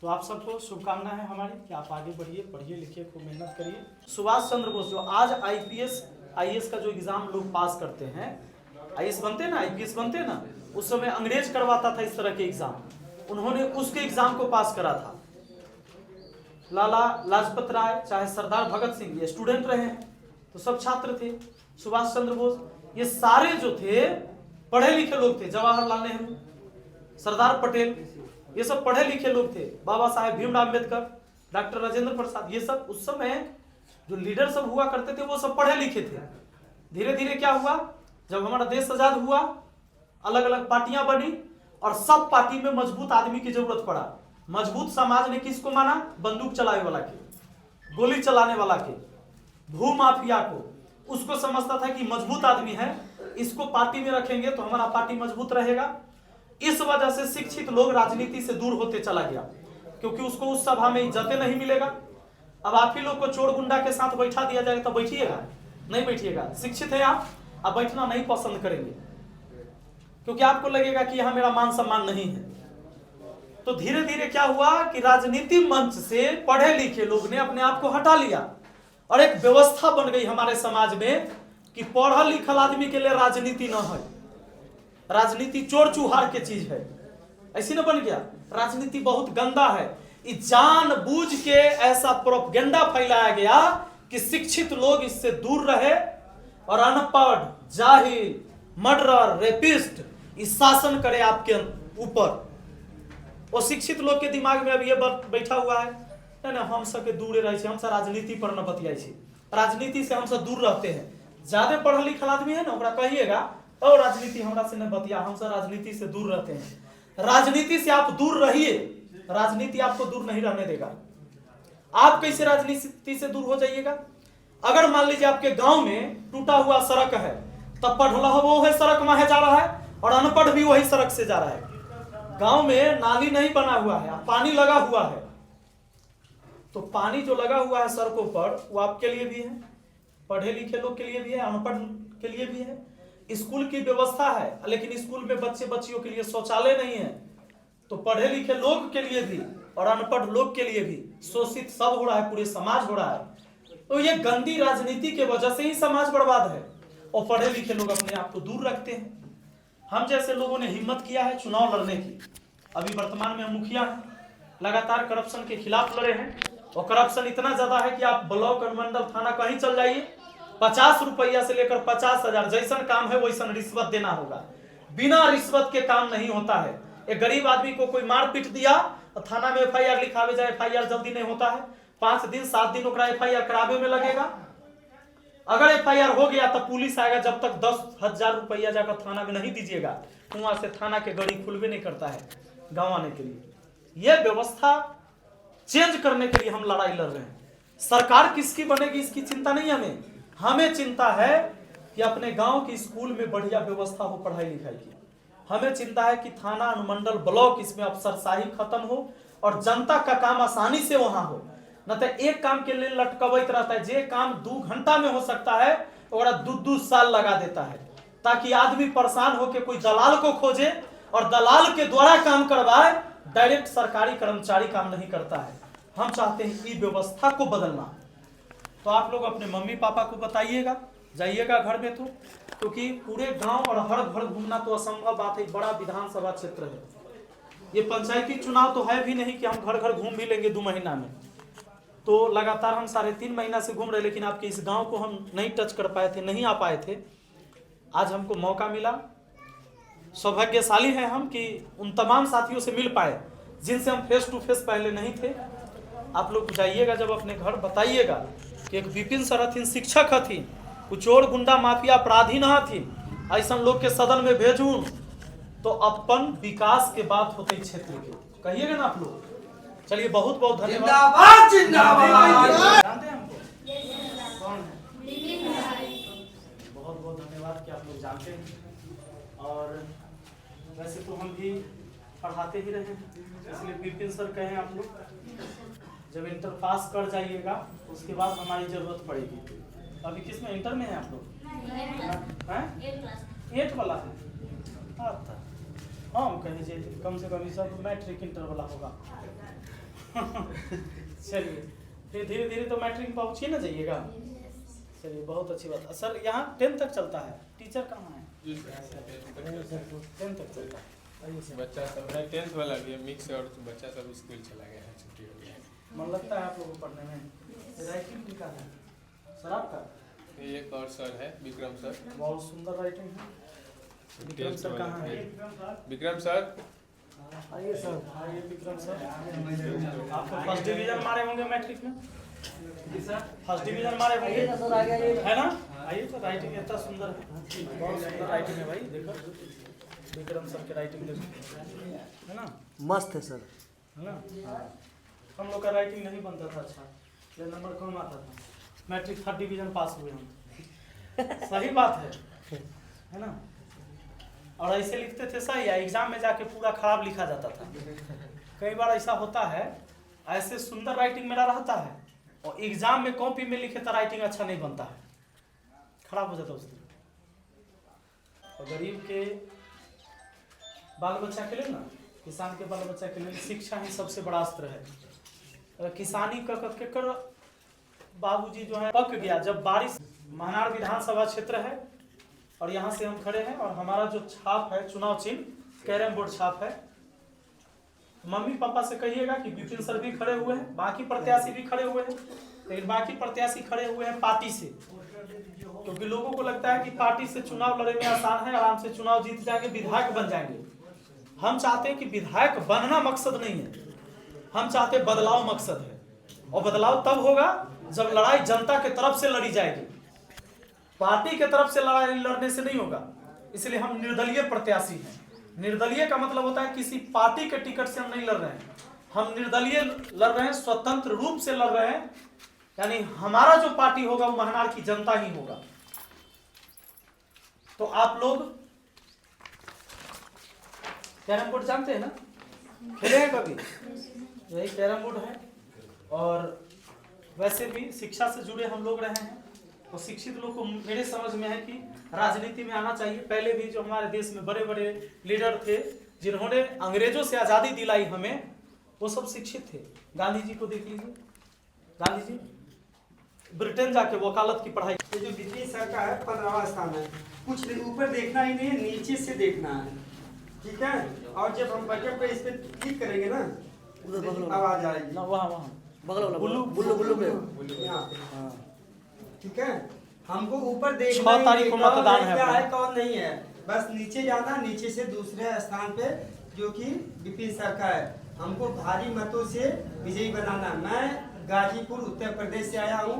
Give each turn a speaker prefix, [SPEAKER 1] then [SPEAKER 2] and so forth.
[SPEAKER 1] तो आप सबको शुभकामनाएं हैं हमारी कि आप आगे बढ़िए, पढ़िए लिखिए, खूब मेहनत करिए। सुभाष चंद्र बोस जो आज आईएएस का जो एग्जाम लोग पास करते हैं, आईएएस बनते ना, आईपीएस बनते ना, उस समय अंग्रेज करवाता था इस तरह के एग्जाम, उन्होंने उसके एग्जाम को पास करा था। लाला लाजपत राय चाहे सरदार भगत सिंह, ये स्टूडेंट रहे हैं तो सब छात्र थे। सुभाष चंद्र बोस ये सारे जो थे पढ़े लिखे लोग थे। जवाहरलाल नेहरू, सरदार पटेल, ये सब पढ़े लिखे लोग थे। बाबा साहेब भीमराव अम्बेडकर, डॉक्टर राजेंद्र प्रसाद, ये सब उस समय जो लीडर सब हुआ करते थे वो सब पढ़े लिखे थे। धीरे धीरे क्या हुआ, जब हमारा देश आजाद हुआ, अलग अलग पार्टियां बनी और सब पार्टी में मजबूत आदमी की जरूरत पड़ा। मजबूत समाज ने किसको माना? बंदूक चलाने वाला के, गोली चलाने वाला के, भू माफिया को। उसको समझता था कि मजबूत आदमी है, इसको पार्टी में रखेंगे तो हमारा पार्टी मजबूत रहेगा। इस वजह से शिक्षित लोग राजनीति से दूर होते चला गया, क्योंकि उसको उस सभा में इज्जत नहीं मिलेगा। अब आप ही लोग को चोर गुंडा के साथ बैठा दिया जाएगा तो बैठिएगा? नहीं बैठिएगा। शिक्षित है आप बैठना नहीं पसंद करेंगे, क्योंकि आपको लगेगा कि यहां मेरा मान सम्मान नहीं है। तो धीरे धीरे क्या हुआ कि राजनीति मंच से पढ़े लिखे लोग ने अपने आप को हटा लिया और एक व्यवस्था बन गई हमारे समाज में कि पढ़ल लिखल आदमी के लिए राजनीति न है, राजनीति चोर चुहार के चीज है। ऐसी न बन गया। राजनीति बहुत गंदा है। जानबूझ के ऐसा प्रोपेगेंडा फैलाया गया कि शिक्षित लोग इससे दूर रहे और अनपढ़, जाहिल, मर्डरर, रेपिस्ट इस शासन करे आपके ऊपर। और शिक्षित लोग के दिमाग में अब ये बैठा हुआ है ना, हम सबके दूर रहे छे, हम सब राजनीति पर न बतियाई छे, राजनीति से हम सब दूर रहते हैं। ज्यादा पढ़ल लिखल आदमी है ना, ओकरा कहिएगा और राजनीति हमरा से न बतिया, हम सब राजनीति से दूर रहते हैं। राजनीति से आप दूर रहिए, राजनीति आपको दूर नहीं रहने देगा। आप कैसे राजनीति से दूर हो जाइएगा? अगर मान लीजिए आपके गांव में टूटा हुआ सड़क है, तब पढ़ला वो है सड़क में जा रहा है और अनपढ़ भी वही सड़क से जा रहा है। गांव में नाली नहीं बना हुआ है, पानी लगा हुआ है, तो पानी जो लगा हुआ है सड़कों पर वो आपके लिए भी है, पढ़े लिखे लोग के लिए भी है, अनपढ़ के लिए भी है। स्कूल की व्यवस्था है, लेकिन स्कूल में बच्चे बच्चियों के लिए शौचालय नहीं है, तो पढ़े लिखे लोग के लिए भी और अनपढ़ लोग के लिए भी शोषित सब हो रहा है, पूरे समाज हो रहा है। तो ये गंदी राजनीति के वजह से ही समाज बर्बाद है और पढ़े लिखे लोग अपने आप को दूर रखते हैं। हम जैसे लोगों ने हिम्मत किया है चुनाव लड़ने की। अभी वर्तमान में हम मुखिया हैं, लगातार करप्शन के खिलाफ लड़े हैं और करप्शन इतना ज्यादा है कि आप ब्लॉक, अनुमंडल, थाना कहीं चल जाइए, 50 रुपया से लेकर 50,000 जैसन काम है वैसन रिश्वत देना होगा। बिना रिश्वत के काम नहीं होता है। एक गरीब आदमी को कोई मार पीट दिया तो थाना में एफआईआर लिखावे जाए, एफआईआर जल्दी नहीं होता है, 5 दिन 7 दिन ओकरा एफआईआर करावे में लगेगा। अगर एफआईआर हो गया तो पुलिस आएगा, जब तक 10,000 रुपया जाकर थाना में नहीं दीजिएगा वहां से थाना के गड़ी खुलवे नहीं करता है गाँव आने के लिए। यह व्यवस्था चेंज करने के लिए हम लड़ाई लड़ रहे हैं। सरकार किसकी बनेगी इसकी चिंता नहीं हमें चिंता है कि अपने गांव की स्कूल में बढ़िया व्यवस्था हो पढ़ाई लिखाई की। हमें चिंता है कि थाना, अनुमंडल, ब्लॉक इसमें अफसरशाही खत्म हो और जनता का काम आसानी से वहां हो। न तो एक काम के लिए लटकबैत रहता है, जे काम 2 घंटा में हो सकता है और 2-2 साल लगा देता है, ताकि आदमी परेशान होकर कोई दलाल को खोजे और दलाल के द्वारा काम करवाए। डायरेक्ट सरकारी कर्मचारी काम नहीं करता है। हम चाहते हैं कि व्यवस्था को बदलना। तो आप लोग अपने मम्मी पापा को बताइएगा, जाइएगा घर में, तो क्योंकि पूरे गांव और हर घर घूमना तो असंभव बात है। बड़ा विधानसभा क्षेत्र है, ये पंचायती चुनाव तो है भी नहीं कि हम घर घर घूम भी लेंगे 2 महीना में। तो लगातार हम 3.5 महीना से घूम रहे, लेकिन आपके इस गांव को हम नहीं टच कर पाए थे, नहीं आ पाए थे। आज हमको मौका मिला, सौभाग्यशाली है हम कि उन तमाम साथियों से मिल पाए जिनसे हम फेस टू फेस पहले नहीं थे। आप लोग जाइएगा जब अपने घर, बताइएगा कि एक विपिन सर हथिन, शिक्षक हथिन, कुछ चोर गुंडा माफिया अपराधी न हथिन, ऐसा लोग के सदन में भेजूं तो अपन विकास के बात होते क्षेत्र के, कहिएगा ना आप लोग। चलिए, बहुत बहुत धन्यवाद।
[SPEAKER 2] जिंदाबाद जिंदाबाद।
[SPEAKER 1] जानते हैं हमको कौन है? बहुत बहुत धन्यवाद कि आप लोग जानते हैं। और वैसे तो हम भी पढ़ाते ही रहे, इसलिए विपिन सर कहें आप लोग जब इंटर पास कर जाइएगा उसके बाद हमारी जरूरत पड़ेगी। अभी किस में इंटर में है आप लोग? 8 वाला है। अच्छा, हाँ कहे कम से कम सब मैट्रिक इंटर वाला होगा। चलिए, फिर धीरे धीरे तो मैट्रिक में पहुँच ही ना जाइएगा। चलिए, बहुत अच्छी बात है सर। यहाँ 10 तक चलता है, टीचर कहाँ है? 10 तक चलता है।
[SPEAKER 3] बच्चा सब है 10th वाला भी मिक्स, और बच्चा सब स्कूल चला गया है, छुट्टी हो गया है।
[SPEAKER 1] मन लगता है आप लोगों को पढ़ने में? राइटिंग किसका है सर आपका?
[SPEAKER 3] एक और सर है विक्रम सर,
[SPEAKER 1] बहुत सुंदर राइटिंग है। विक्रम सर कहाँ है?
[SPEAKER 3] विक्रम सर
[SPEAKER 1] आइए सर, आइए विक्रम सर। आपको फर्स्ट डिवीजन मारे होंगे मैट्रिक में? फर्स्ट डिवीजन मारे होंगे है ना? आइए तो राइटिंग इतना सुंदर है, बहुत सुंदर राइटिंग है भाई। देखो विक्रम सर की राइटिंग देखो, है ना?
[SPEAKER 4] मस्त है सर,
[SPEAKER 1] है ना? हम लोग का राइटिंग नहीं बनता था अच्छा, ये नंबर कम आता था। मैट्रिक 3rd डिवीजन पास हुए हम। सही बात है ना? और ऐसे लिखते थे सही, या एग्जाम में जाके पूरा खराब लिखा जाता था। कई बार ऐसा होता है, ऐसे सुंदर राइटिंग मेरा रहता है और एग्जाम में कॉपी में लिखे तो राइटिंग अच्छा नहीं बनता है, खराब हो जाता है उस दिन। और गरीब के बाल बच्चा के लिए ना, किसान के बाल बच्चा के लिए शिक्षा ही सबसे बड़ा अस्त्र है। किसानी कर बाबूजी जो है पक गया जब बारिश। महनार विधानसभा क्षेत्र है और यहाँ से हम खड़े हैं, और हमारा जो छाप है चुनाव चिन्ह कैरम बोर्ड छाप है। मम्मी पापा से कहिएगा कि विपिन सर भी खड़े हुए हैं, बाकी प्रत्याशी भी खड़े हुए हैं, लेकिन बाकी प्रत्याशी खड़े हुए हैं पार्टी से, क्योंकि लोगों को लगता है कि पार्टी से चुनाव लड़े में आसान है, आराम से चुनाव जीत जाएंगे, विधायक बन जाएंगे। हम चाहते हैं कि विधायक बनना मकसद नहीं है, हम चाहते बदलाव मकसद है। और बदलाव तब होगा जब लड़ाई जनता के तरफ से लड़ी जाएगी, पार्टी के तरफ से लड़ाई लड़ने से नहीं होगा। इसलिए हम निर्दलीय प्रत्याशी हैं। निर्दलीय का मतलब होता है किसी पार्टी के टिकट से हम नहीं लड़ रहे हैं, हम निर्दलीय लड़ रहे हैं, स्वतंत्र रूप से लड़ रहे हैं। यानी हमारा जो पार्टी होगा वो महनार की जनता ही होगा। तो आप लोग कैरम बोर्ड जानते हैं ना, खेले हैं कभी? यही कैरम बोर्ड है। और वैसे भी शिक्षा से जुड़े हम लोग रहे हैं, और शिक्षित लोग को मेरे समझ में है कि राजनीति में आना चाहिए। पहले भी जो हमारे देश में बड़े बड़े लीडर थे जिन्होंने अंग्रेजों से आज़ादी दिलाई हमें, वो सब शिक्षित थे। गांधी जी को देख लीजिए, गांधी जी ब्रिटेन जाके वकालत की पढ़ाई।
[SPEAKER 2] ये जो विपिन सर का है 15वां स्थान है, कुछ ऊपर देखना ही नहीं है, नीचे से देखना है, ठीक है? और जब हम बटन पे इस पे क्लिक करेंगे ना, आवाज आएगी
[SPEAKER 1] ना, वहाँ
[SPEAKER 4] बुल्लू पे
[SPEAKER 2] यहाँ पे, ठीक है? हमको ऊपर देखना
[SPEAKER 1] 6
[SPEAKER 2] ही
[SPEAKER 1] तारीख
[SPEAKER 2] नहीं,
[SPEAKER 1] को
[SPEAKER 2] कौन
[SPEAKER 1] मतदान
[SPEAKER 2] है,
[SPEAKER 1] है
[SPEAKER 2] क्या
[SPEAKER 1] अपना।
[SPEAKER 2] है कौन नहीं है, बस नीचे जाना, नीचे से दूसरे स्थान पे जो कि विपिन सर का है। हमको भारी मतों से विजयी बनाना। मैं गाजीपुर उत्तर प्रदेश से आया हूँ।